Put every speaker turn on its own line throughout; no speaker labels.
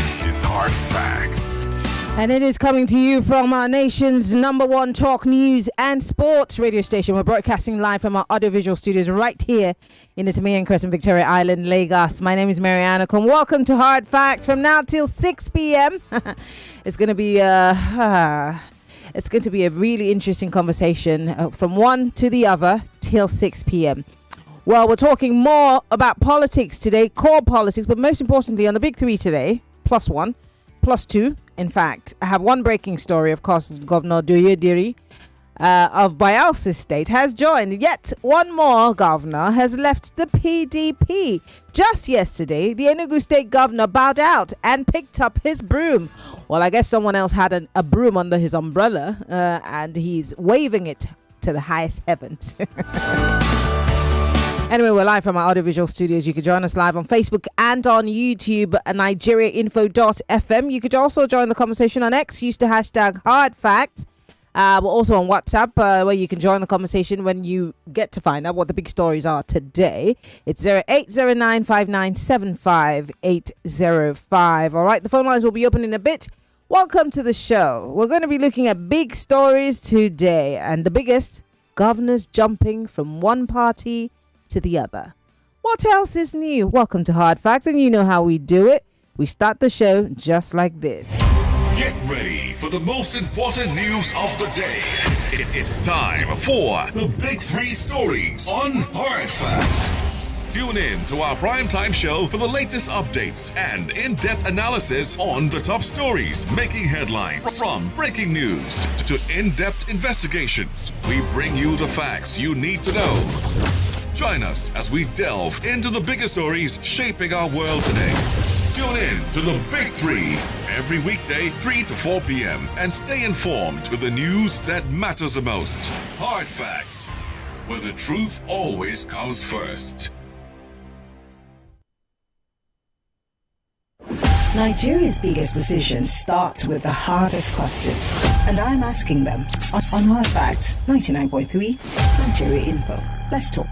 This is Hard Facts.
And it is coming to you from our nation's number one talk news and sports radio station. We're broadcasting live from our audiovisual studios right here in the Tamian Crescent, Victoria Island, Lagos. My name is Maryann Okon. Welcome to Hard Facts from now till 6 p.m. It's going to be a really interesting conversation from one to the other till 6 p.m. Well, we're talking more about politics today, core politics, but most importantly on the big three today, plus one, plus two. In fact, I have one breaking story. Of course, Governor Doyediri of Bayelsa State has joined. Yet one more governor has left the PDP. Just yesterday, the Enugu State governor bowed out and picked up his broom. Well, I guess someone else had a broom under his umbrella and he's waving it to the highest heavens. Anyway, we're live from our audiovisual studios. You can join us live on Facebook and on YouTube, nigeriainfo.fm. You could also join the conversation on X. Use the hashtag HardFacts. We're also on WhatsApp, where you can join the conversation when you get to find out what the big stories are today. It's 0809597585. All right, the phone lines will be open in a bit. Welcome to the show. We're going to be looking at big stories today, and the biggest, governors jumping from one party to the other. What else is new? Welcome to Hard Facts, and you know how we do it. We start the show just like this.
Get ready for the most important news of the day. It's time for the Big Three Stories on Hard Facts. Tune in to our primetime show for the latest updates and in-depth analysis on the top stories making headlines. From breaking news to in-depth investigations, we bring you the facts you need to know. Join us as we delve into the biggest stories shaping our world today. Tune in to the Big Three every weekday, 3 to 4 p.m. and stay informed with the news that matters the most. Hard Facts, where the truth always comes first.
Nigeria's biggest decisions start with the hardest questions, and I'm asking them on Hard Facts 99.3 Nigeria Info. Let's talk.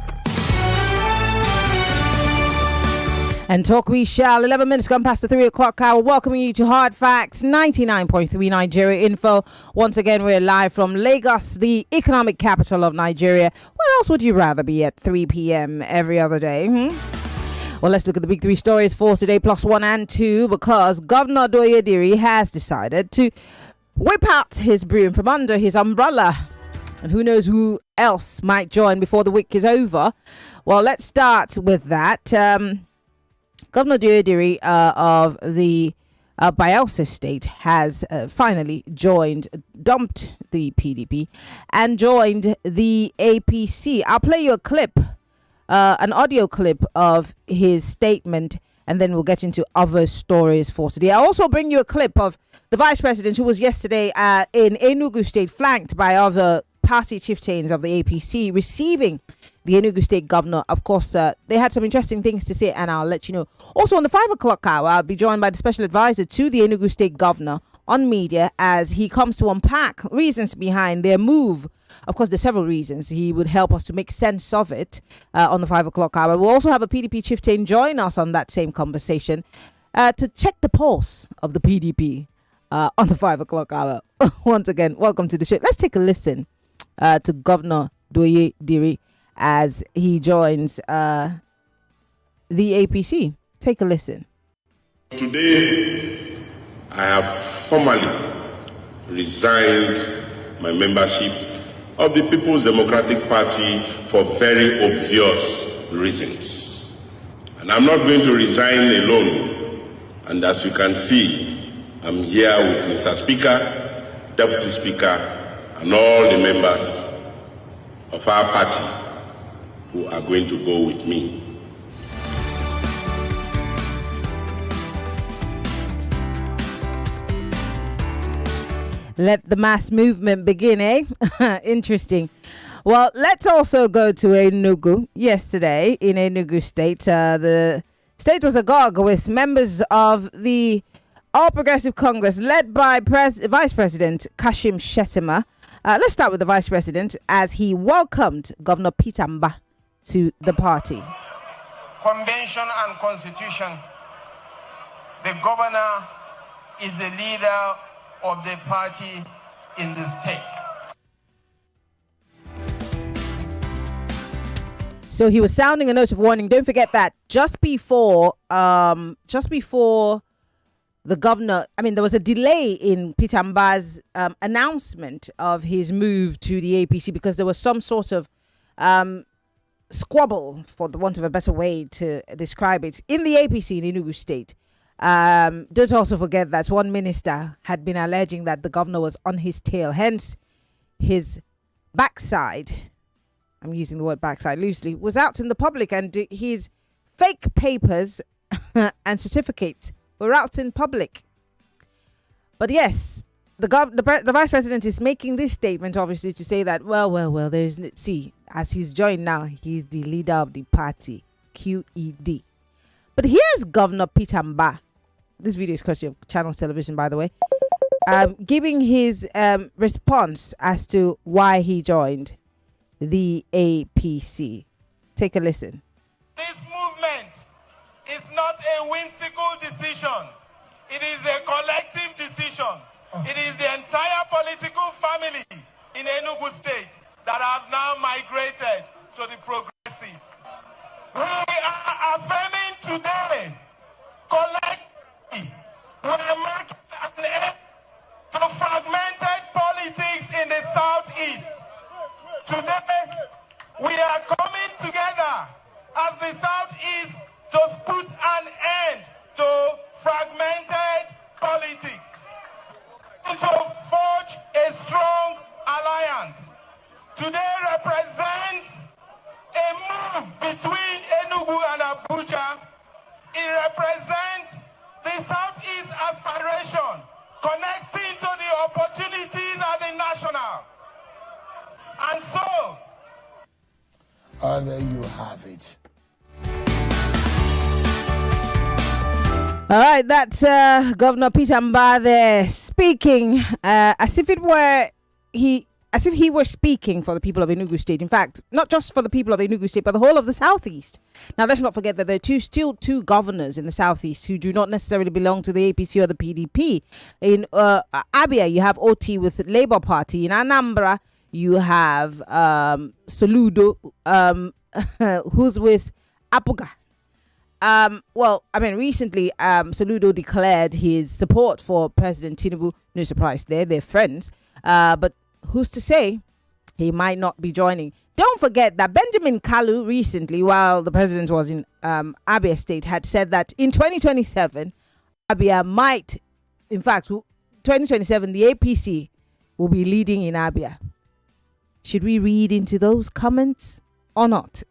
And talk we shall. 11 minutes gone past the 3 o'clock hour. Welcoming you to Hard Facts 99.3 Nigeria Info. Once again, we're live from Lagos, the economic capital of Nigeria. Where else would you rather be at 3 p.m. every other day? Well, let's look at the big three stories for today, plus one and two, because Governor Doyediri has decided to whip out his broom from under his umbrella. And who knows who else might join before the week is over. Well, let's start with that. Governor Doyediri of the Bayelsa State has finally dumped the PDP and joined the APC. I'll play you a clip, an audio clip of his statement, and then we'll get into other stories for today. I'll also bring you a clip of the vice president who was yesterday in Enugu State, flanked by other party chieftains of the APC, receiving the Enugu State governor. Of course, they had some interesting things to say, and I'll let you know. Also, on the 5 o'clock hour, I'll be joined by the special advisor to the Enugu State governor on media as he comes to unpack reasons behind their move. Of course, there's several reasons. He would help us to make sense of it on the 5 o'clock hour. We'll also have a PDP chieftain join us on that same conversation to check the pulse of the PDP on the 5 o'clock hour. Once again, welcome to the show. Let's take a listen to Governor Doyediri as he joins the APC. Take a listen.
Today, I have formally resigned my membership of the People's Democratic Party for very obvious reasons. And I'm not going to resign alone. And as you can see, I'm here with Mr. Speaker, Deputy Speaker, and all the members of our party who are going to go with me.
Let the mass movement begin, eh? Interesting. Well, let's also go to Enugu. Yesterday in Enugu State, the state was agog with members of the All Progressive Congress led by Vice President Kashim Shettima. Let's start with the Vice President as he welcomed Governor Peter Mba to the party.
Convention and Constitution, the governor is the leader of the party in the state.
So he was sounding a note of warning. Don't forget that just before the governor, there was a delay in Peter Mba's announcement of his move to the APC because there was some sort of squabble, for the want of a better way to describe it, in the APC in Enugu State. Don't also forget that one minister had been alleging that the governor was on his tail, hence his backside. I'm using the word backside loosely, was out in the public, and his fake papers and certificates were out in public. But yes, the vice president is making this statement, obviously, to say that, well, as he's joined now, he's the leader of the party, QED. But here's Governor Peter Mba. This video is courtesy of Channels Television, by the way, giving his response as to why he joined the APC. Take a listen.
This movement is not a whimsical decision. It is a collective decision. It is the entire political family in Enugu State that have now migrated to the progressive. We are affirming today, collectively, we are making an end to fragmented politics in the Southeast. Today, we are coming together as the Southeast to put an end to fragmented politics and to forge a strong alliance. Today represents a move between Enugu and Abuja. It represents the Southeast aspiration, connecting to the opportunities at the national. And so,
there you have it.
All right, that's Governor Peter Mba there speaking as if he were speaking for the people of Enugu State. In fact, not just for the people of Enugu State, but the whole of the Southeast. Now, let's not forget that there are still two governors in the Southeast who do not necessarily belong to the APC or the PDP. In Abia, you have OT with the Labour Party. In Anambra, you have Soludo, who's with Apuga. Recently, Soludo declared his support for President Tinubu. No surprise there, they're friends. But who's to say he might not be joining? Don't forget that Benjamin Kalu recently, while the president was in Abia State, had said that in 2027, Abia might, in fact, 2027, the APC will be leading in Abia. Should we read into those comments or not?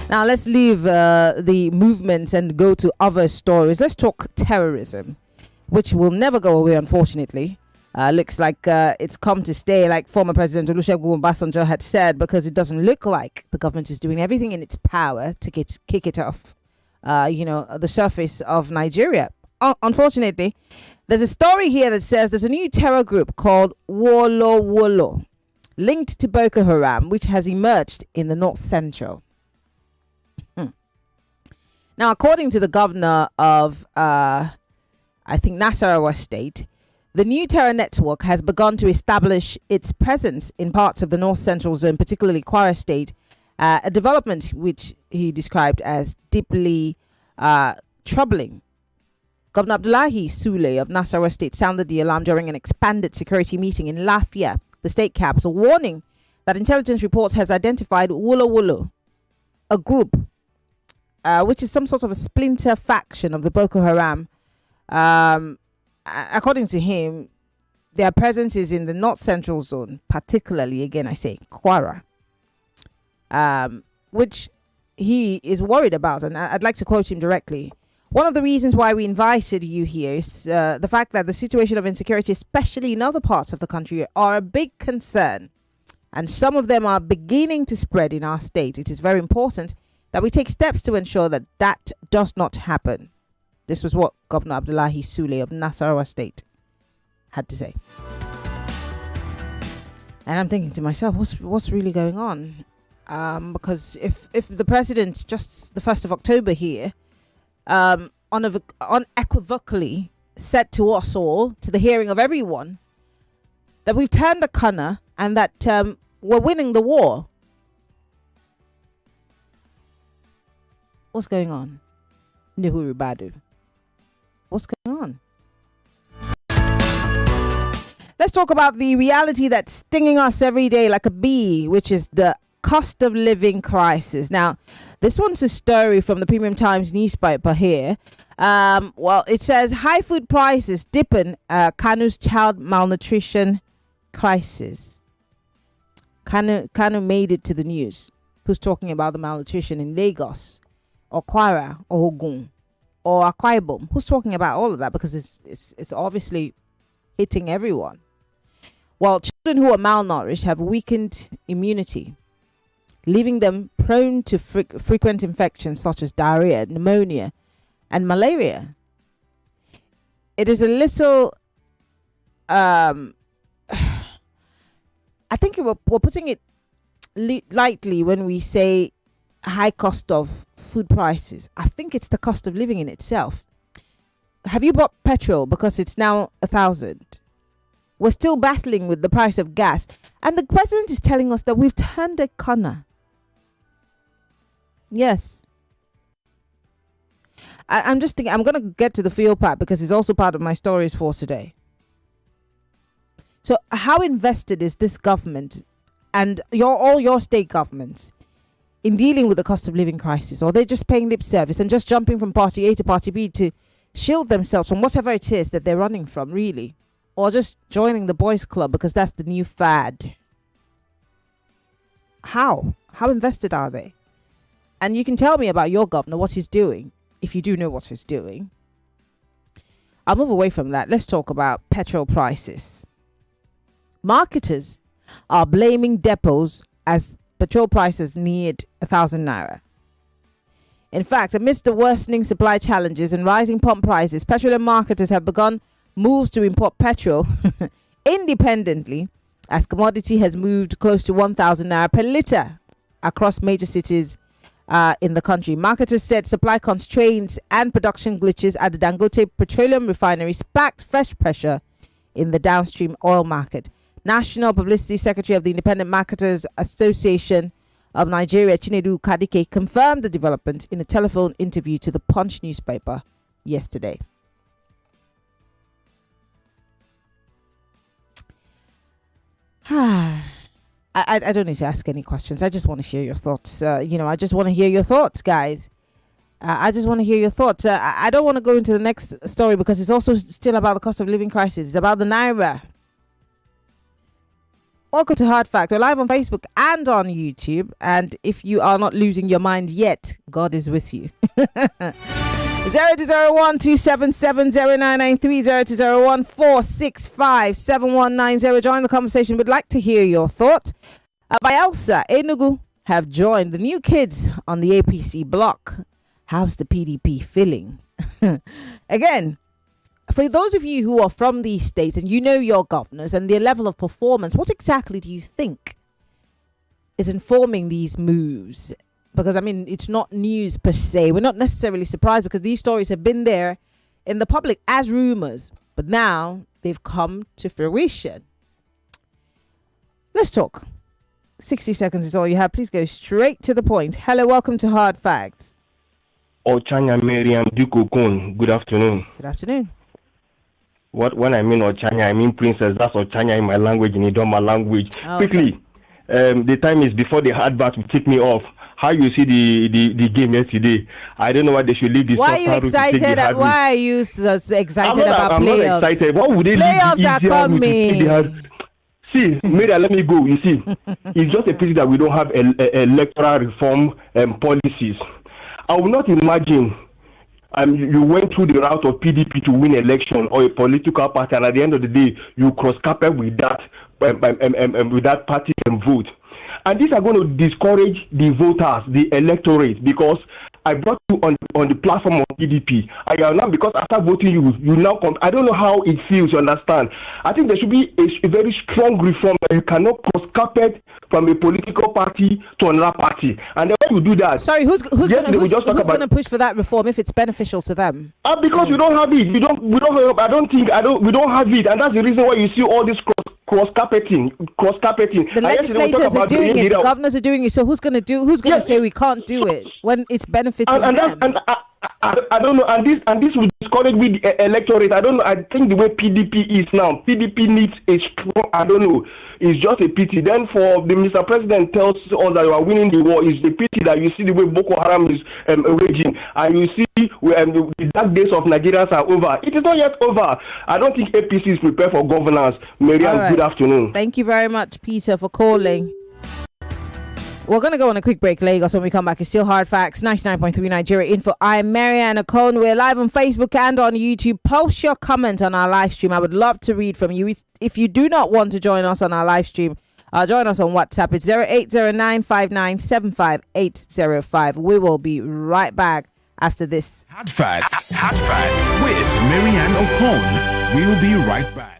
Now, let's leave the movements and go to other stories. Let's talk terrorism, which will never go away, unfortunately. Looks like it's come to stay, like former President Olusegun Obasanjo had said, because it doesn't look like the government is doing everything in its power to kick it off, the surface of Nigeria. Unfortunately, there's a story here that says there's a new terror group called Wolo Wolo, linked to Boko Haram, which has emerged in the North Central. Now, according to the governor of, Nasarawa State, the new terror network has begun to establish its presence in parts of the North Central zone, particularly Kwara State, a development which he described as deeply troubling. Governor Abdullahi Sule of Nasarawa State sounded the alarm during an expanded security meeting in Lafia, the state capital, warning that intelligence reports has identified Wolo Wolo, a group which is some sort of a splinter faction of the Boko Haram. According to him, their presence is in the North Central zone, particularly, again, I say, Kwara, which he is worried about. And I'd like to quote him directly. One of the reasons why we invited you here is the fact that the situation of insecurity, especially in other parts of the country, are a big concern. And some of them are beginning to spread in our state. It is very important that we take steps to ensure that that does not happen. This was what Governor Abdullahi Sule of Nasarawa State had to say. And I'm thinking to myself, what's really going on? Because if the president, just the 1st of October here, unequivocally said to us all, to the hearing of everyone, that we've turned the corner and that we're winning the war. What's going on? Nuhuru Badu. What's going on? Let's talk about the reality that's stinging us every day like a bee, which is the cost of living crisis. Now, this one's a story from the Premium Times newspaper here. Well, it says high food prices deepen Kanu's child malnutrition crisis. Kanu made it to the news. Who's talking about the malnutrition in Lagos or Kwara or Ogun or Akwa Ibom? Who's talking about all of that? Because it's obviously hitting everyone. Well, children who are malnourished have weakened immunity, leaving them prone to frequent infections such as diarrhea, pneumonia, and malaria. It is a little, I think we're putting it lightly when we say high cost of food prices. I think it's the cost of living in itself. Have you bought petrol? Because it's now 1,000. We're still battling with the price of gas. And the president is telling us that we've turned a corner. Yes. I'm just thinking, I'm going to get to the field part because it's also part of my stories for today. So how invested is this government and all your state governments in dealing with the cost of living crisis? Or they're just paying lip service and just jumping from party A to party B to shield themselves from whatever it is that they're running from, really? Or just joining the boys club because that's the new fad? How invested are they? And you can tell me about your governor, what he's doing, if you do know what he's doing. I'll move away from that. Let's talk about petrol prices. Marketers are blaming depots as petrol prices neared 1,000 naira. In fact, amidst the worsening supply challenges and rising pump prices, petroleum marketers have begun moves to import petrol independently as commodity has moved close to 1,000 naira per litre across major cities in the country. Marketers said supply constraints and production glitches at the Dangote Petroleum Refinery sparked fresh pressure in the downstream oil market. National Publicity Secretary of the Independent Marketers Association of Nigeria, Chinedu Kadike, confirmed the development in a telephone interview to the Punch newspaper yesterday. I don't need to ask any questions. I just want to hear your thoughts. I just want to hear your thoughts, guys. I just want to hear your thoughts. I don't want to go into the next story because it's also still about the cost of living crisis. It's about the Naira. Welcome to Hard Fact. We're live on Facebook and on YouTube. And if you are not losing your mind yet, God is with you. 0201 277 0993 0201 465 7190. Join the conversation. We'd like to hear your thoughts. Bayelsa, Enugu have joined the new kids on the APC block. How's the PDP feeling? Again, for those of you who are from these states and you know your governors and their level of performance, what exactly do you think is informing these moves? Because, I mean, it's not news per se. We're not necessarily surprised because these stories have been there in the public as rumors. But now they've come to fruition. Let's talk. 60 seconds is all you have. Please go straight to the point. Hello, welcome to Hard Facts.
Ochanya Maryann Okon. Good afternoon.
Good afternoon.
When I mean Ochanya, I mean princess. That's Ochanya in my language, in Idoma language.
Okay.
Quickly, the time is before the advert will take me off. How you see the game yesterday? I don't know why they should leave this.
Why are you excited? Why are you so excited about playoffs?
I'm not excited. Why would they
playoffs
leave
are coming.
See, Maria, let me go. You see, it's just a pity that we don't have electoral reform policies. I will not imagine you went through the route of PDP to win election or a political party, and at the end of the day, you cross carpet with that party and vote. And these are going to discourage the voters, the electorate, because I brought you on the platform of PDP. I am now, because after voting you now come. I don't know how it feels. You understand? I think there should be a very strong reform that you cannot cross carpet from a political party to another party. And then when you do that,
sorry, who's going to push for that reform if it's beneficial to them?
Because we don't have it. We don't have it, and that's the reason why you see all this cross carpeting.
The legislators are doing it. The governors are doing it. So who's going to say we can't do it when it's benefiting them?
I don't know, and this will discourage with the electorate. I don't know. I think the way PDP is now, PDP needs a strong. I don't know. It's just a pity. Then for the Mr. President tells us that you are winning the war, it's the pity that you see the way Boko Haram is raging, and you see the dark days of Nigerians are over. It is not yet over. I don't think APC is prepared for governance. Maryann, right. Good afternoon.
Thank you very much, Peter, for calling. We're going to go on a quick break, Lagos. When we come back, it's still Hard Facts, 99.3 Nigeria Info. I'm Maryann Okon. We're live on Facebook and on YouTube. Post your comment on our live stream. I would love to read from you. If you do not want to join us on our live stream, join us on WhatsApp. It's 0809597585. We will be right back after this.
Hard Facts with Maryann Okon. We'll be right back.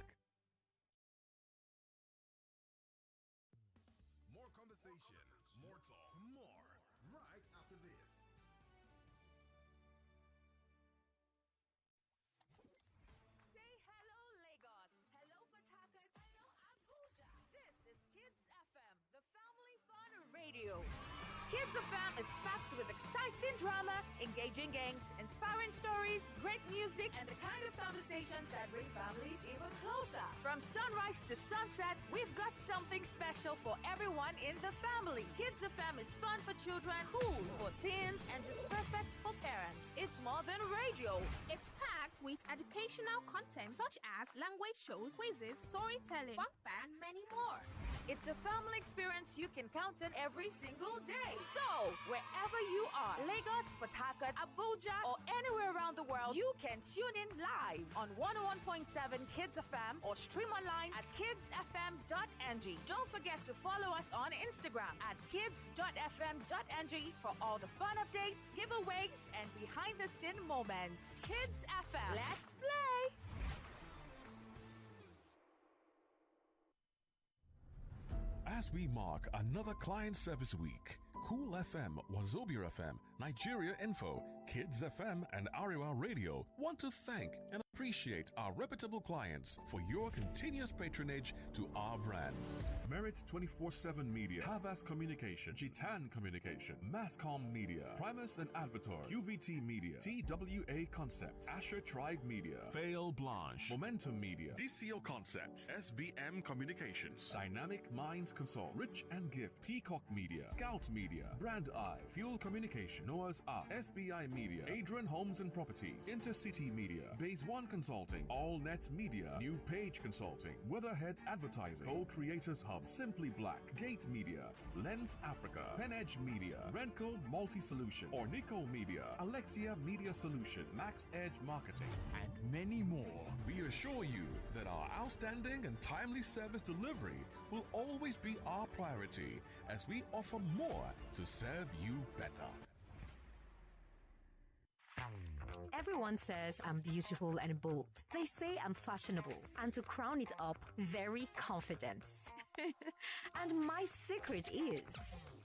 Kids FM is packed with exciting drama, engaging games, inspiring stories, great music, and the kind of conversations that bring families even closer. From sunrise to sunset, we've got something special for everyone in the family. Kids FM is fun for children, cool for teens, and just perfect for parents. It's more than radio.
It's packed with educational content such as language shows, quizzes, storytelling, fun facts, and many more.
It's a family experience you can count on every single day. So, wherever you are, Lagos, Port Harcourt, Abuja, or anywhere around the world, you can tune in live on 101.7 Kids FM or stream online at kidsfm.ng. Don't forget to follow us on Instagram at kids.fm.ng for all the fun updates, giveaways, and behind-the-scene moments. Kids FM, let's play!
As we mark another client service week, Cool FM, Wazobia FM, Nigeria Info, Kids FM, and Ariwa Radio want to thank and appreciate our reputable clients for your continuous patronage to our brands. Merit 24/7 Media, Havas Communication, Gitan Communication, Masscom Media, Primus and Advertor, QVT Media, TWA Concepts, Asher Tribe Media, Fail Blanche, Momentum Media, DCO Concepts, SBM Communications, Dynamic Minds Consult, Rich and Gift, Peacock Media, Scout Media, Brand Eye, Fuel Communication, Noah's Ark, SBI Media, Adrian Homes and Properties, Intercity Media, Base One Consulting, All Net Media, New Page Consulting, Weatherhead Advertising, Co-Creators Hub, Simply Black, Gate Media, Lens Africa, PenEdge Media, Renco Multi Solution, Ornico Media, Alexia Media Solution, Max Edge Marketing, and many more. We assure you that our outstanding and timely service delivery will always be our priority as we offer more to serve you better.
Everyone says I'm beautiful and bold. They say I'm fashionable. And to crown it up, very confident. And my secret is...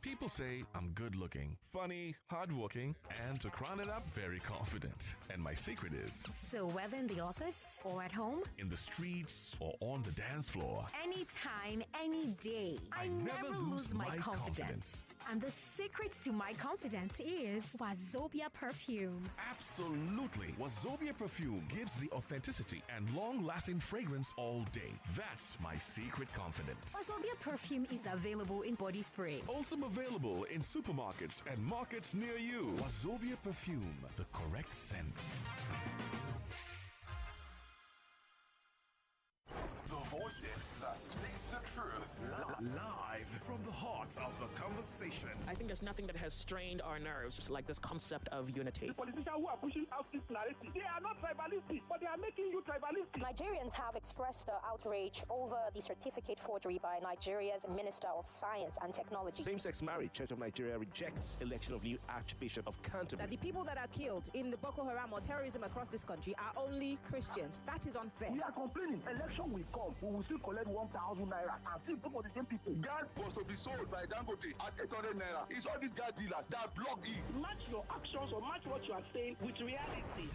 People say I'm good looking, funny, hardworking, and to crown it up, very confident. And my secret is...
So whether in the office or at home,
in the streets or on the dance floor,
anytime, any day, I never lose my confidence. And the secret to my confidence is Wazobia perfume.
Absolutely. Wazobia perfume gives the authenticity and long-lasting fragrance all day. That's my secret confidence.
Wazobia perfume is available in body spray.
Also available in supermarkets and markets near you. Wazobia perfume, the correct scent. The
Voices that speaks the truth. Live from the heart of the conversation.
I think there's nothing that has strained our nerves like this concept of unity.
The politicians who are pushing out this narrative, they are not tribalistic, but they are making you tribalistic.
Nigerians have expressed outrage over the certificate forgery by Nigeria's Minister of Science and Technology.
Same-sex marriage, Church of Nigeria rejects election of new Archbishop of Canterbury.
That the people that are killed in the Boko Haram or terrorism across this country are only Christians. That is unfair.
We are complaining. Election will come. We will still collect 1,000 naira and still vote for the same people.
Gas was to be sold by Dangote at 800 naira. It's all these gas dealers that block it.
Match your actions or match what you are saying with reality.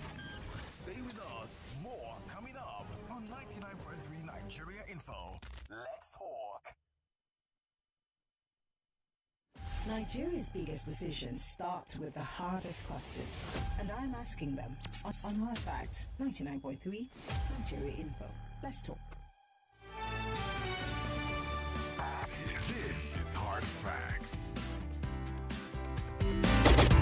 Stay with us. More coming up on 99.3 Nigeria Info. Let's talk.
Nigeria's biggest decisions start with the hardest questions. And I'm asking them on Hard Facts 99.3 Nigeria Info. Let's talk.
This is Hard Facts.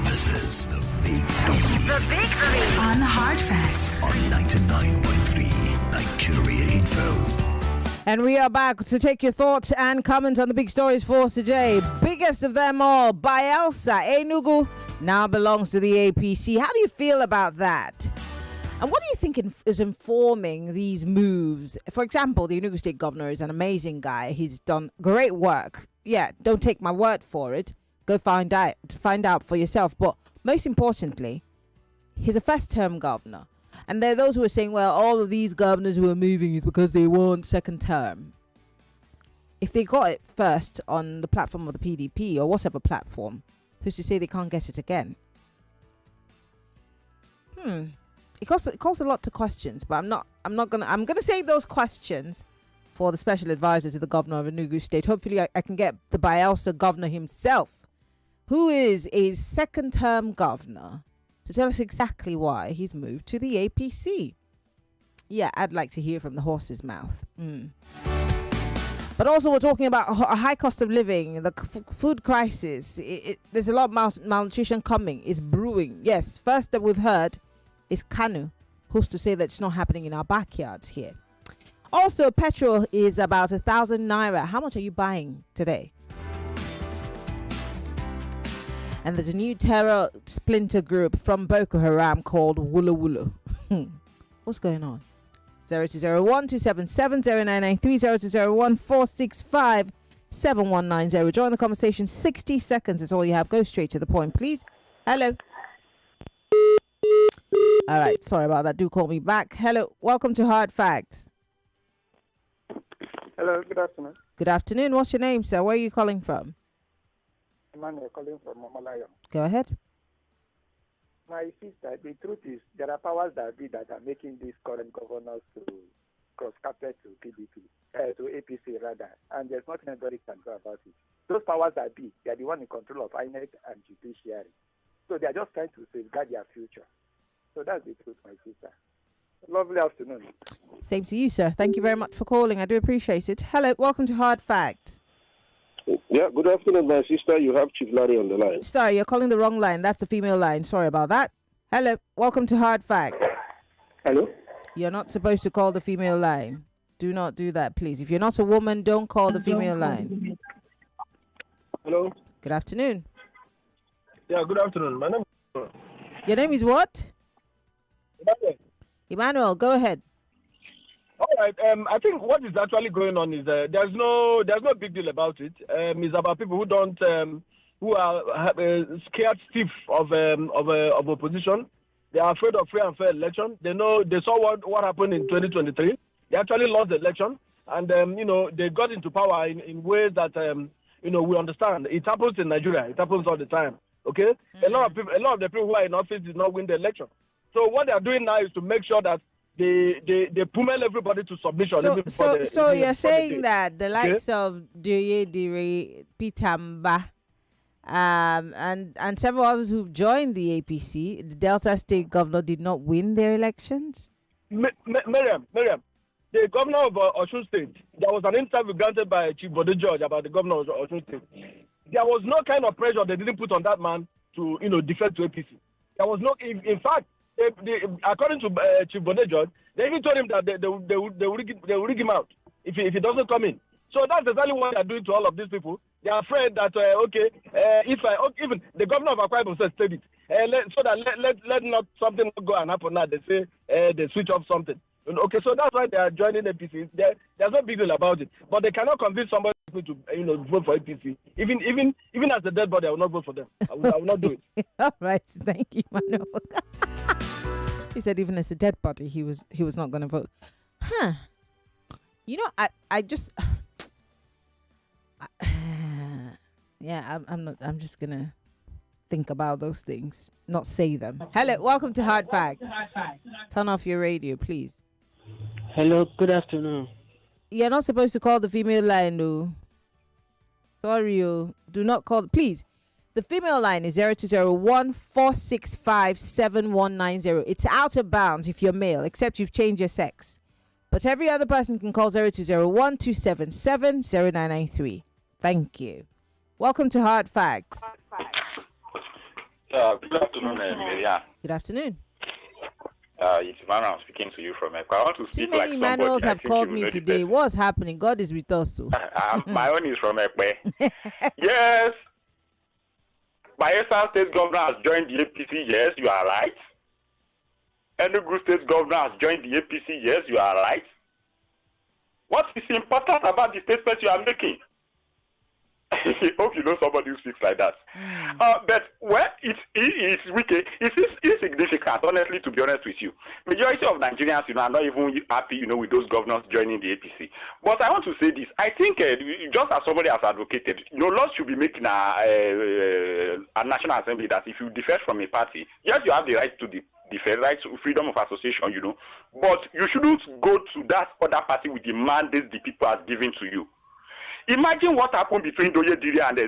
This is the Big Three.
The Big Three on Hard Facts
on 99.3 Nigeria Info.
And we are back to take your thoughts and comments on the big stories for today. Biggest of them all, Bayelsa Enugu now belongs to the APC. How do you feel about that? And what do you think is informing these moves? For example, the Enugu State Governor is an amazing guy. He's done great work. Yeah, don't take my word for it. Go find out for yourself. But most importantly, he's a first-term governor. And there are those who are saying, well, all of these governors who are moving is because they want second term. If they got it first on the platform of the PDP or whatever platform, who's to say they can't get it again? It calls a lot to questions, but I'm gonna save those questions for the special advisor to the governor of Enugu State. Hopefully I can get the Bayelsa governor himself, who is a second term governor, to tell us exactly why he's moved to the APC. Yeah, I'd like to hear from the horse's mouth. But also we're talking about a high cost of living, the food crisis. There's a lot of malnutrition coming. It's brewing. Yes, first that we've heard is Kanu, who's to say that it's not happening in our backyards here. Also, petrol is about 1,000 naira. How much are you buying today? And there's a new terror splinter group from Boko Haram called Wulu Wulu. What's going on? 0201 277 0993 0201 465 7190. Join the conversation. 60 seconds is all you have. Go straight to the point, please. Hello. All right. Sorry about that. Do call me back. Hello. Welcome to Hard Facts.
Hello. Good afternoon.
Good afternoon. What's your name, sir? Where are you calling from?
Emmanuel calling from Momalayo.
Go ahead.
My sister, the truth is there are powers that be that are making these current governors to cross-carpet to PDP, to APC rather, and there's nothing anybody can do about it. Those powers that be, they are the one in control of INEC and judiciary. So they are just trying to safeguard their future. So that's the truth, my sister. Lovely afternoon.
Same to you, sir. Thank you very much for calling. I do appreciate it. Hello. Welcome to Hard Facts.
Yeah, good afternoon, my sister. You have Chief Larry on the line.
Sorry, you're calling the wrong line. That's the female line. Sorry about that. Hello. Welcome to Hard Facts.
Hello?
You're not supposed to call the female line. Do not do that, please. If you're not a woman, don't call the female line.
Hello?
Good afternoon.
Yeah, good afternoon. My name is...
Your name is what? Emmanuel, go ahead.
All right. I think what is actually going on is there's no big deal about it. It's about people who don't who are scared stiff of opposition. They are afraid of free and fair election. They saw what happened in 2023. They actually lost the election, and they got into power in ways that we understand. It happens in Nigeria. It happens all the time. Okay, a lot of the people who are in office did not win the election. So what they are doing now is to make sure that they pummel everybody to submission.
So you're saying that the likes of Doye Dire, Pitamba, and several others who joined the APC, the Delta State governor, did not win their elections?
Maryann, the governor of Osun State, there was an interview granted by Chief Bode George about the governor of Osun State. There was no kind of pressure they didn't put on that man to defect to APC. There was no, in fact, according to Chief Bode George, they even told him that they would rig him out. if he doesn't come in. So that's exactly what they're doing to all of these people. They are afraid that even the governor of Akwa Ibom said it, let not something not go and happen now. They say they switch off something. Okay, so that's why they are joining APC. There's no big deal about it, but they cannot convince somebody to vote for APC. Even as a dead body, I will not vote for them. I will not do it.
All right, thank you, Manuel. He said even as a dead body, he was not going to vote. Huh? You know, I just. Yeah, I'm not. I'm just gonna think about those things, not say them. Hello, welcome to Hard Facts. Turn off your radio, please.
Hello, good afternoon.
You're not supposed to call the female line, no. Sorry, do not call. Please, the female line is 0201-465-7190. It's out of bounds if you're male, except you've changed your sex. But every other person can call 0201-277-0993. Thank you. Welcome to Hard Facts.
Good afternoon, Maryann.
Good afternoon.
It's Maryann speaking to you from Ekpa. I want to speak
Too many manuals have called me today. What's happening? God is with us. So.
My own is from Ekpa. Yes. Bayelsa State Governor has joined the APC. Yes, you are right. Enugu State Governor has joined the APC. Yes, you are right. What is important about the statement you are making? I hope you know somebody who speaks like that. But it is wicked. It is insignificant, honestly, to be honest with you. Majority of Nigerians, are not even happy, with those governors joining the APC. But I want to say this. I think, just as somebody has advocated, laws should be making a National Assembly that if you defect from a party, yes, you have the right to defend, right to freedom of association, but you shouldn't go to that other party with the mandate the people have given to you. Imagine what happened between Doye Diri and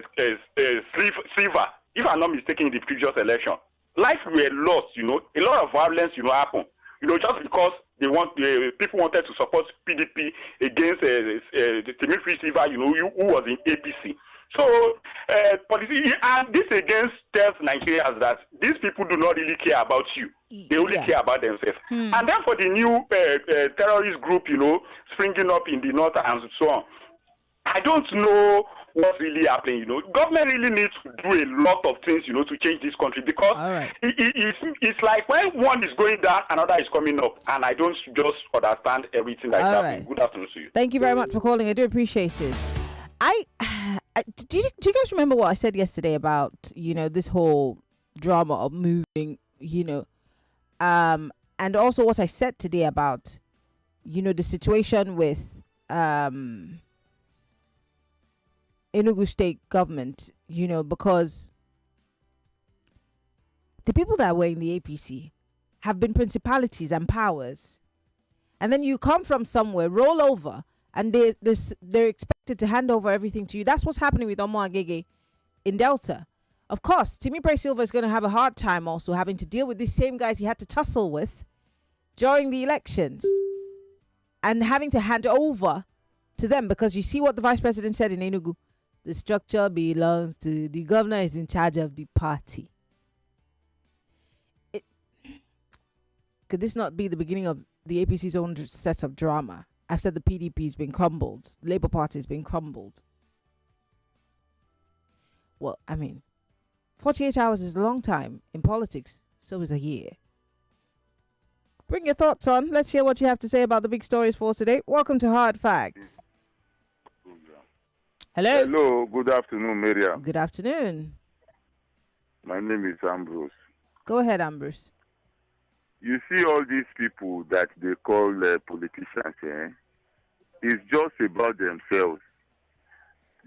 Silva, if I'm not mistaken, in the previous election. Lives were lost, a lot of violence, happened. Just because people wanted to support PDP against Timothy Silva, who was in APC. So, and this against tells Nigerians that these people do not really care about you. They only care about themselves. And then for the new terrorist group, springing up in the north and so on, I don't know what's really happening. Government really needs to do a lot of things, to change this country, because it's like when one is going down, another is coming up, and I don't just understand everything that's happening. Right. Good afternoon to you.
Thank you very much for calling. I do appreciate it. Do you guys remember what I said yesterday about this whole drama of moving, and also what I said today about the situation with Enugu state government, because the people that were in the APC have been principalities and powers, and then you come from somewhere, roll over, and they're expected to hand over everything to you. That's what's happening with Omo Agege in Delta. Of course, Timmy Silva is going to have a hard time also having to deal with these same guys he had to tussle with during the elections, and having to hand over to them, because you see what the vice president said in Enugu. The structure belongs to the governor, is in charge of the party. Could this not be the beginning of the APC's own set of drama after the PDP's been crumbled, Labour Party's been crumbled? Well, 48 hours is a long time in politics. So is a year. Bring your thoughts on. Let's hear what you have to say about the big stories for today. Welcome to Hard Facts. Hello.
Hello. Good afternoon, Maryann.
Good afternoon.
My name is Ambrose.
Go ahead, Ambrose.
You see all these people that they call politicians, it's just about themselves.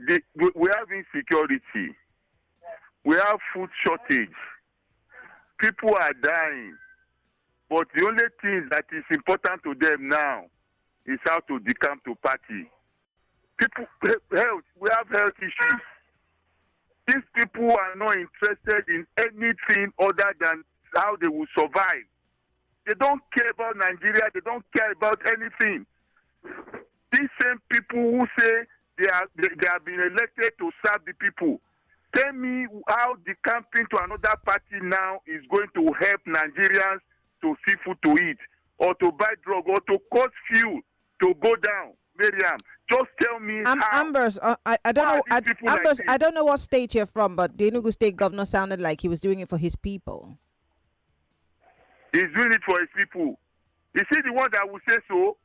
We have insecurity. We have food shortage. People are dying. But the only thing that is important to them now is how to decamp to party. People, health, we have health issues. These people are not interested in anything other than how they will survive. They don't care about Nigeria. They don't care about anything. These same people who say they have been elected to serve the people, tell me how decamping to another party now is going to help Nigerians to see food to eat, or to buy drug, or to cost fuel to go down. Maryann. Maryam. Just tell me how.
Ambers, I don't know. Ambers, I don't know what state you're from, but the Enugu state governor sounded like he was doing it for his people.
He's doing it for his people. Is he the one that will say so?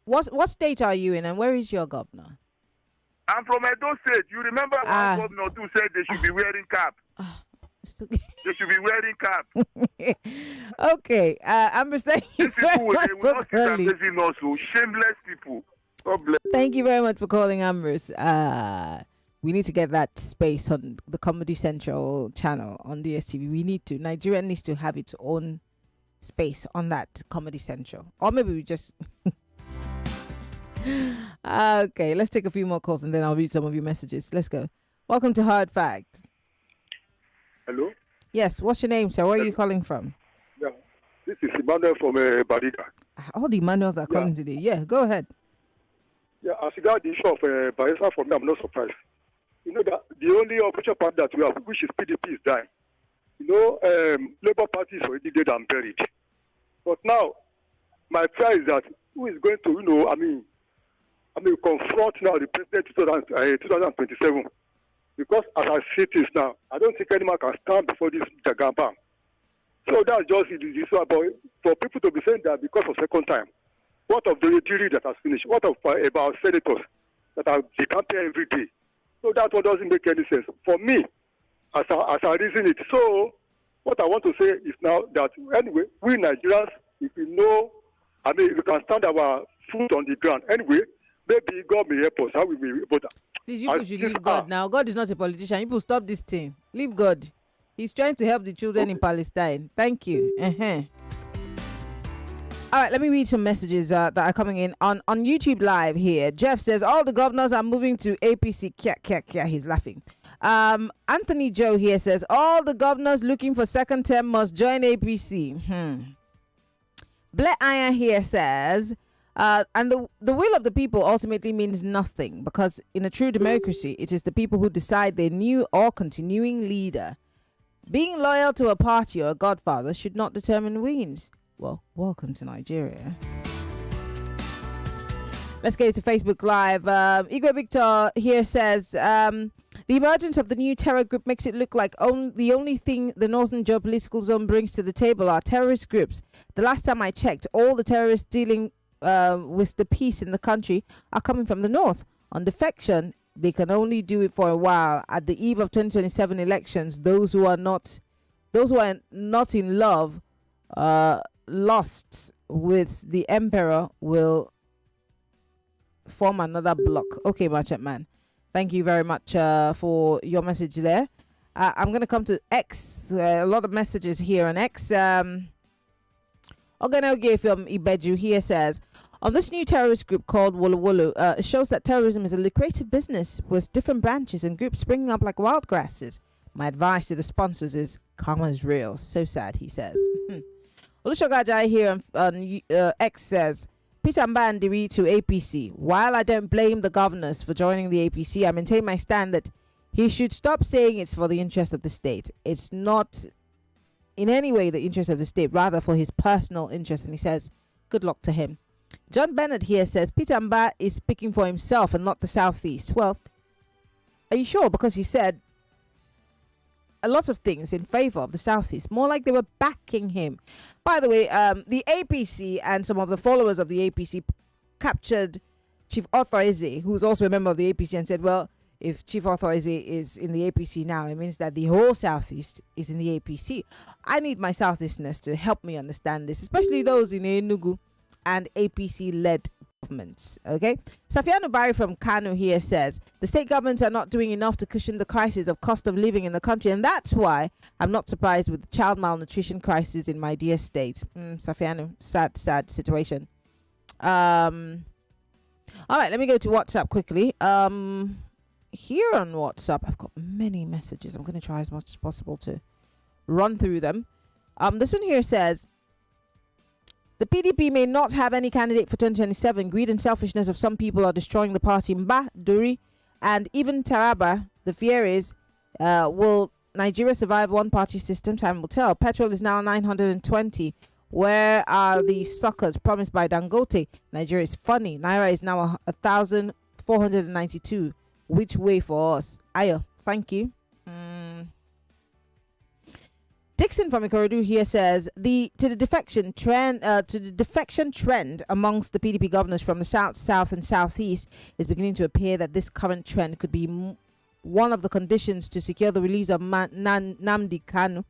What state are you in, and where is your governor?
I'm from Edo State. You remember one governor who said they should be wearing cap? They should be wearing cap.
Okay, Ambers, thank you very much for calling.
Shameless people. God bless.
Thank you very much for calling, Ambers. We need to get that space on the Comedy Central channel on DSTV. We need to. Nigeria needs to have its own space on that Comedy Central. Or maybe we just... Okay, let's take a few more calls and then I'll read some of your messages. Let's go. Welcome to Hard Facts.
Hello?
Yes, what's your name, sir? Where are you calling from?
Yeah, this is Emmanuel from Barida.
All the Emmanuels are calling today. Yeah, go ahead.
Yeah, as regards the issue of Bayelsa, for me, I'm not surprised. You know that the only opposition party that we have, which is PDP, is dying. You know, Labour Party is already dead and buried. But now, my fear is that who is going to, confront now the president 2027? Because as I see this now, I don't think anyone can stand before this Jagamba. So that's just it. For people to be saying that because of second time, what of the jury that has finished? What of about senators that are they campaign every day? So that one doesn't make any sense for me, as I reason it. So what I want to say is now that anyway, we Nigerians, if we know, we can stand our foot on the ground. Anyway, maybe God may help us. How we may, but
please, you should leave God now. God is not a politician. People stop this thing. Leave God. He's trying to help the children in Palestine. Thank you. All right, let me read some messages that are coming in on YouTube Live here. Jeff says, all the governors are moving to APC. Kya. He's laughing. Anthony Joe here says, all the governors looking for second term must join APC. Blair Iron here says, and the will of the people ultimately means nothing, because in a true democracy, it is the people who decide their new or continuing leader. Being loyal to a party or a godfather should not determine wins. Well, welcome to Nigeria. Let's go to Facebook Live. Igwe Victor here says, the emergence of the new terror group makes it look like the only thing the Northern geopolitical zone brings to the table are terrorist groups. The last time I checked, all the terrorists dealing with the peace in the country are coming from the North. On defection, they can only do it for a while. At the eve of 2027 elections, those who are not in love, lost with the emperor, will form another block. Okay, Merchant Man, thank you very much for your message there. I'm going to come to X. A lot of messages here on X. Oganoge from Ibeju here says, on this new terrorist group called Wolo Wolo, it shows that terrorism is a lucrative business with different branches and groups springing up like wild grasses. My advice to the sponsors is karma is real. So sad, he says. Olushogajai here on X says, Peter Mbandiri to APC. While I don't blame the governors for joining the APC, I maintain my stand that he should stop saying it's for the interest of the state. It's not in any way the interest of the state, rather for his personal interest. And he says, good luck to him. John Bennett here says, Peter Mba is speaking for himself and not the Southeast. Well, are you sure? Because he said a lot of things in favor of the Southeast, more like they were backing him. By the way, the APC and some of the followers of the APC captured Chief Arthur Eze, who's also a member of the APC, and said, well, if Chief Arthur Eze is in the APC now, it means that the whole Southeast is in the APC. I need my Southeastness to help me understand this, especially those in Enugu and APC-led governments. Okay, Safiano Barry from Kano here says, the state governments are not doing enough to cushion the crisis of cost of living in the country, and that's why I'm not surprised with the child malnutrition crisis in my dear state. Safiano, sad situation. All right, let me go to WhatsApp quickly. Here on WhatsApp, I've got many messages. I'm going to try as much as possible to run through them. This one here says, the PDP may not have any candidate for 2027. Greed and selfishness of some people are destroying the party. Mba, Duri, and even Taraba. The fear is, will Nigeria survive one-party system? Time will tell. Petrol is now 920. Where are the suckers promised by Dangote? Nigeria is funny. Naira is now 1,492. Which way for us? Ayo, thank you. Dixon from Ikorodu here says to the defection trend amongst the PDP governors from the south, and southeast is beginning to appear that this current trend could be one of the conditions to secure the release of Namdi Kanu.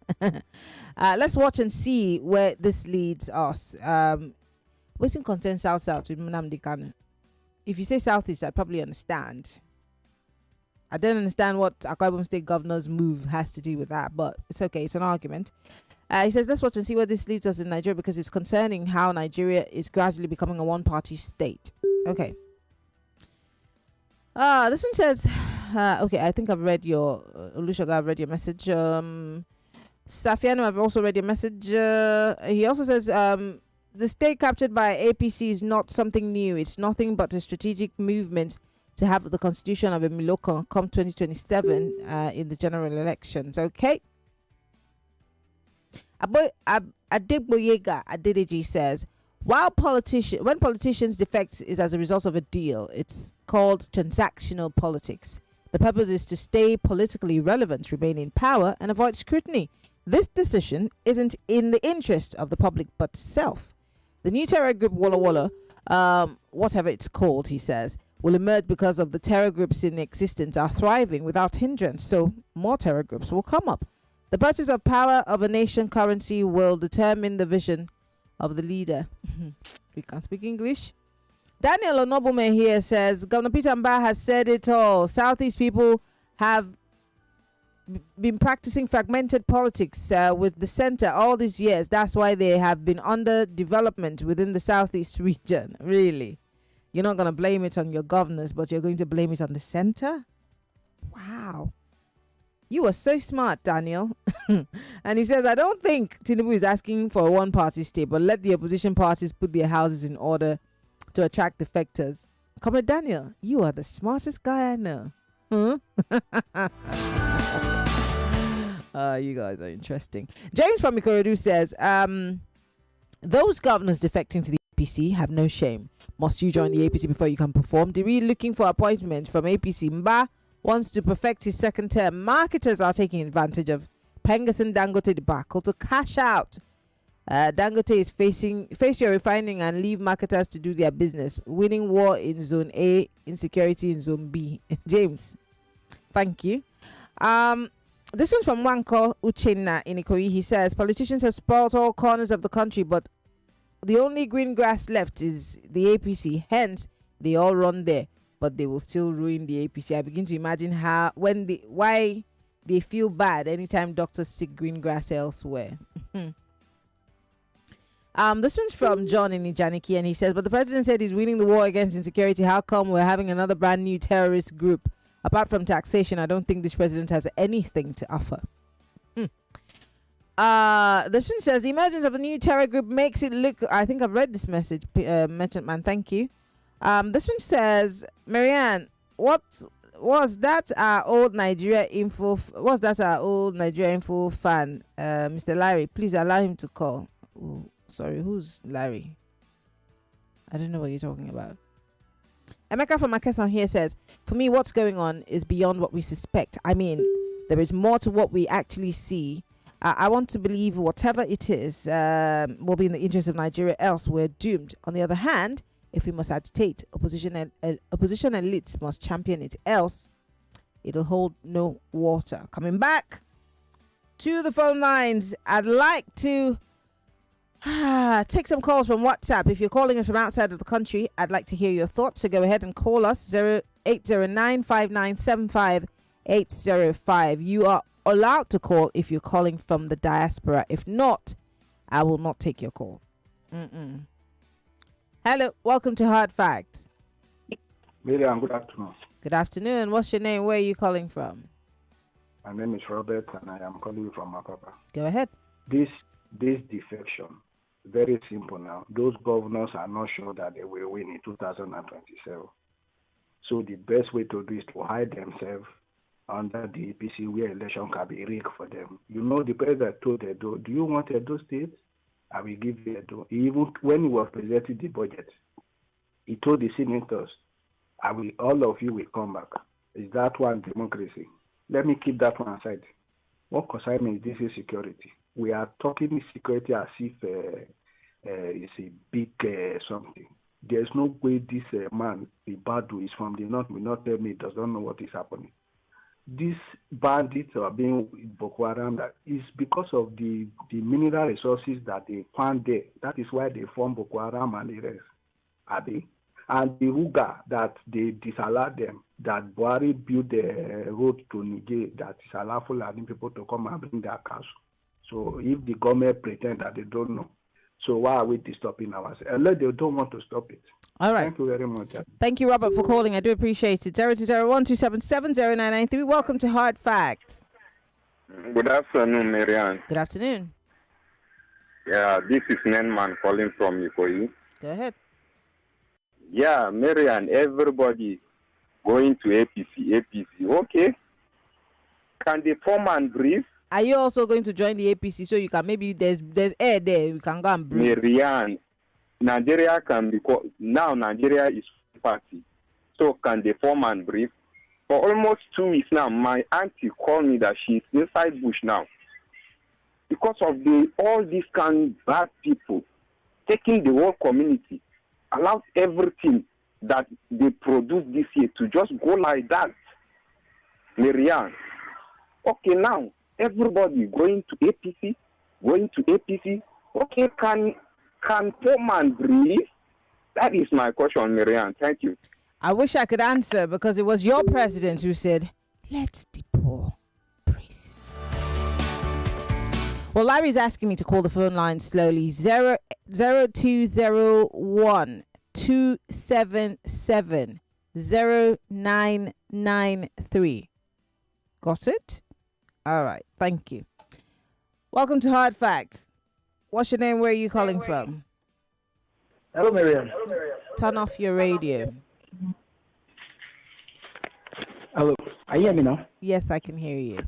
Let's watch and see where this leads us. Waiting concern south with Namdi Kanu. If you say southeast, I probably understand. I don't understand what Akwa Ibom State Governor's move has to do with that, but it's okay. It's an argument. He says, let's watch and see where this leads us in Nigeria, because it's concerning how Nigeria is gradually becoming a one-party state. Okay. This one says, okay, I think I've read your, Olusoga, I've read your message. Safiano, I've also read your message. He also says, the state captured by APC is not something new. It's nothing but a strategic movement to have the constitution of Maryann Okon come 2027 in the general elections. Okay. Adegboyega Adedeji says, when politicians defect is as a result of a deal, it's called transactional politics. The purpose is to stay politically relevant, remain in power, and avoid scrutiny. This decision isn't in the interest of the public but self. The new terror group Walla Walla, whatever it's called, he says, will emerge because of the terror groups in existence are thriving without hindrance, so more terror groups will come up. The purchase of power of a nation currency will determine the vision of the leader. We can't speak English. Daniel Onobume here says, Governor Peter Mba has said it all. Southeast people have been practicing fragmented politics with the center all these years. That's why they have been under development within the Southeast region. Really? You're not going to blame it on your governors, but you're going to blame it on the center? Wow. You are so smart, Daniel. And he says, I don't think Tinubu is asking for a one-party state, but let the opposition parties put their houses in order to attract defectors. Comrade Daniel, you are the smartest guy I know. Huh? You guys are interesting. James from Ikorodu says, those governors defecting to the APC have no shame. Must you join the APC before you can perform? They really looking for appointment from APC. Mba wants to perfect his second term. Marketers are taking advantage of Pengasson Dangote debacle to cash out. Dangote is face your refining and leave marketers to do their business. Winning war in zone A, insecurity in zone B. James, thank you. This one's from Wanko Uchenna in Ikoyi. He says, politicians have spoiled all corners of the country, but the only green grass left is the APC. Hence, they all run there, but they will still ruin the APC. I begin to imagine why they feel bad anytime doctors seek green grass elsewhere. This one's from John in Ijaniki, and he says, but the president said he's winning the war against insecurity. How come we're having another brand new terrorist group? Apart from taxation, I don't think this president has anything to offer. This one says, the emergence of a new terror group makes it look... I think I've read this message, Merchant Man. Thank you. This one says, Maryann, was that our old Nigeria info? Was that our old Nigeria info fan, Mr. Larry? Please allow him to call. Oh, sorry, who's Larry? I don't know what you're talking about. Emeka from Akeson here says, for me, what's going on is beyond what we suspect. I mean, there is more to what we actually see. I want to believe whatever it is will be in the interest of Nigeria, else we're doomed. On the other hand, if we must agitate, opposition elites must champion it, else it'll hold no water. Coming back to the phone lines, I'd like to take some calls from WhatsApp. If you're calling us from outside of the country, I'd like to hear your thoughts, so go ahead and call us 0809-5975-805. You are allowed to call if you're calling from the diaspora. If not, I will not take your call. Hello, welcome to Hard Facts.
Maryann, good afternoon.
Good afternoon. What's your name? Where are you calling from?
My name is Robert, and I am calling you from Apapa.
Go ahead.
This defection, very simple now. Those governors are not sure that they will win in 2027. So the best way to do is to hide themselves under the APC where election can be rigged for them. You know, the president told Edo, do you want Edo State? I will give you a do. Even when he was presenting the budget, he told the senators, all of you will come back. Is that one democracy? Let me keep that one aside. What concerns me is this is security. We are talking security as if it's a big something. There's no way this man, the Badu, is from the north, will not tell me he does not know what is happening. These bandits are being Boko Haram. That is because of the mineral resources that they found there. That is why they formed Boko Haram and the rest. Are they? And the Ruga that they disallowed them, that Buhari built the road to Niger that is allowed Fulani people to come and bring their cows. So if the government pretend that they don't know, so why are we stopping ourselves? Unless they don't want to stop it.
All right.
Thank you very much.
Thank you, Robert, for calling. I do appreciate it. 020127709993. Welcome to Hard Facts.
Good afternoon, Maryann.
Good afternoon.
Yeah, this is Nenman calling from Ikoyi.
Go ahead.
Yeah, Maryann, everybody going to APC. Okay. Can they form and brief?
Are you also going to join the APC so you can maybe there's air there, we can go and breathe?
Maryann, Nigeria can be now Nigeria is party. So can they form and brief? For almost 2 weeks now, my auntie called me that she's inside bush now. Because of all these kind of bad people taking the whole community, allowed everything that they produce this year to just go like that. Maryann. Okay, now everybody going to APC. Okay, can form and breathe? That is my question, Maryann. Thank you.
I wish I could answer because it was your president who said, let's deport priests. Well, Larry's asking me to call the phone line slowly. 0201 277 0993. Got it? All right. Thank you. Welcome to Hard Facts. What's your name? Where are you calling from?
Hello, Maryann.
Turn off your radio.
Hello. Are you hear me now?
Yes, I can hear you.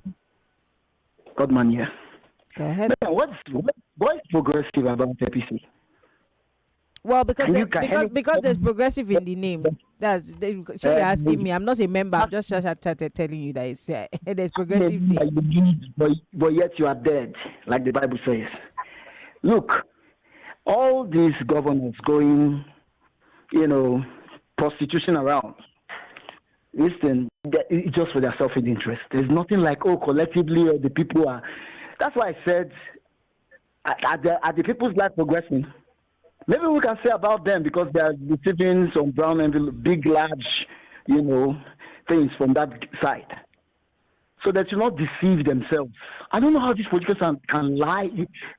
Godman here.
Go ahead.
What's progressive about APC?
Well, because there's progressive in the name. Should be asking me. I'm not a member. I'm just telling you that it's there's progressive.
But yet you are dead, like the Bible says. Look, all these governors going, prostitution around. Listen, it's just for their self-interest. There's nothing like, collectively, or the people are. That's why I said, are the people's life progressing? Maybe we can say about them because they are receiving some brown envelope, big, large, things from that side. So that you not deceive themselves. I don't know how these politicians can lie.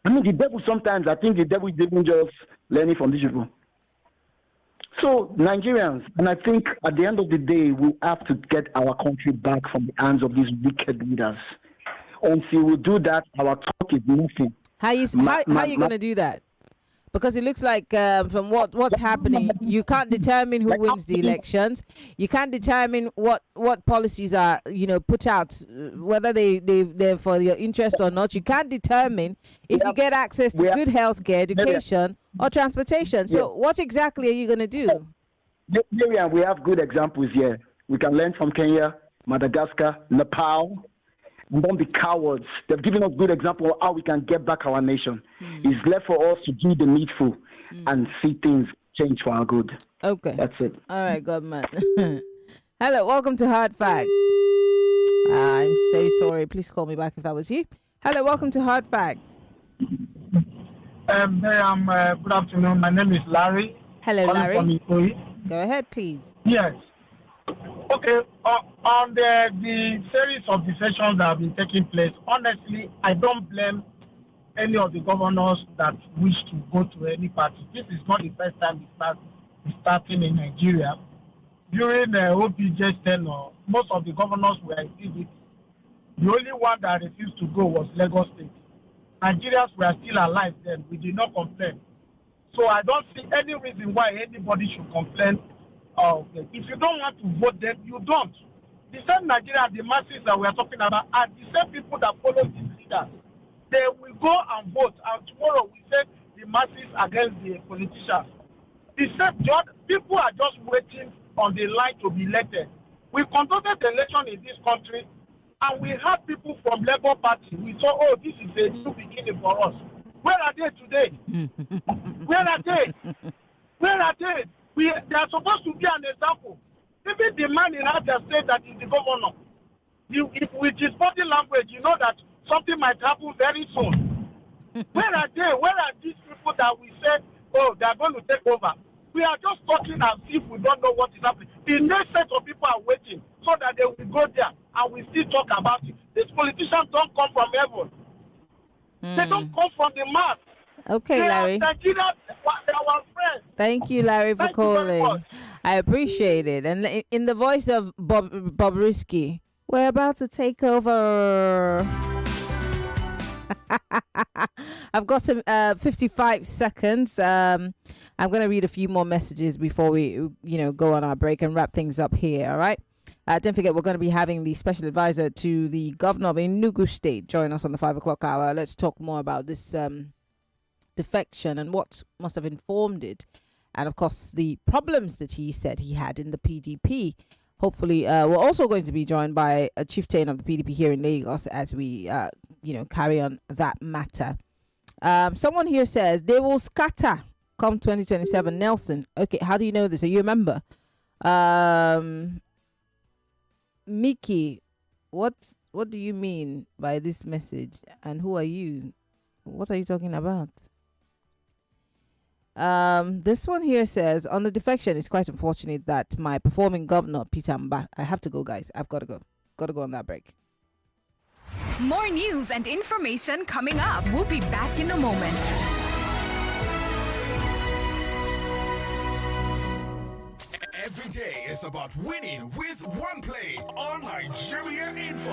I mean, the devil sometimes, I think the devil is even just learning from these people. So, Nigerians, and I think at the end of the day, we have to get our country back from the hands of these wicked leaders. Until we do that, our talk is nothing.
How are you going to do that? Because it looks like from what's happening, you can't determine who wins the elections. You can't determine what policies are put out, whether they're for your interest or not. You can't determine if you get access to good health care, education, or transportation. So what exactly are you going to do?
Miriam, we have good examples here. We can learn from Kenya, Madagascar, Nepal. Don't be cowards. They've given us good example of how we can get back our nation. It's left for us to do the needful and see things change for our good.
Okay.
That's it.
All right, Godman. Hello, welcome to Hard Facts. I'm so sorry. Please call me back if that was you. Hello, welcome to Hard Facts.
Good afternoon. My name is Larry.
Hello, Larry.
From Ikoyi.
Go ahead, please.
Yes. Okay, on the series of decisions that have been taking place, honestly, I don't blame any of the governors that wish to go to any party. This is not the first time it's starting in Nigeria. During the OPJ's tenure, most of the governors were in PDP. The only one that refused to go was Lagos State. Nigerians were still alive then. We did not complain. So I don't see any reason why anybody should complain. If you don't want to vote, then you don't. The same Nigeria, the masses that we are talking about, are the same people that follow these leaders. They will go and vote, and tomorrow we say the the masses against the politicians. The same job, people are just waiting on the line to be elected. We conducted the election in this country, and we had people from Labour Party. We saw, oh, this is a new beginning for us. Where are they today? Where are they? Where are they? They are supposed to be an example. Even the man in Abia State that is the governor, if with his body language, you know that something might happen very soon. Where are they? Where are these people that we say, oh, they are going to take over? We are just talking as if we don't know what is happening. The next set of people are waiting so that they will go there and we still talk about it. These politicians don't come from heaven. They don't come from the mass.
Okay, Larry.
They are our friends.
Thank you, Larry, for calling. I appreciate it. And in the voice of Bob Risky, we're about to take over. I've got some 55 seconds. I'm going to read a few more messages before we, go on our break and wrap things up here. All right. Don't forget, we're going to be having the special advisor to the governor of Enugu State join us on the 5 o'clock hour. Let's talk more about this defection and what must have informed it. And of course, the problems that he said he had in the PDP. Hopefully, we're also going to be joined by a chieftain of the PDP here in Lagos as we, carry on that matter. Someone here says they will scatter come 2027. Nelson. Okay, how do you know this? Are you a member? Mickey, what do you mean by this message? And who are you? What are you talking about? This one here says, on the defection, it's quite unfortunate that my performing governor, Peter Mba, I have to go, guys. I've got to go. Got to go on that break.
More news and information coming up. We'll be back in a moment.
Every day is about winning with one play on Nigeria Info.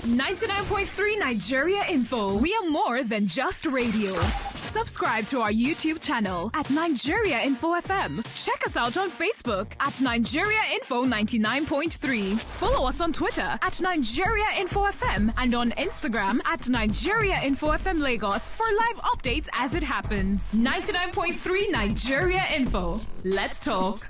99.3 Nigeria Info. We are more than just radio. Subscribe to our YouTube channel at Nigeria Info FM. Check us out on Facebook at Nigeria Info 99.3. Follow us on Twitter at Nigeria Info FM and on Instagram at Nigeria Info FM Lagos for live updates as it happens. 99.3 Nigeria Info. Let's talk.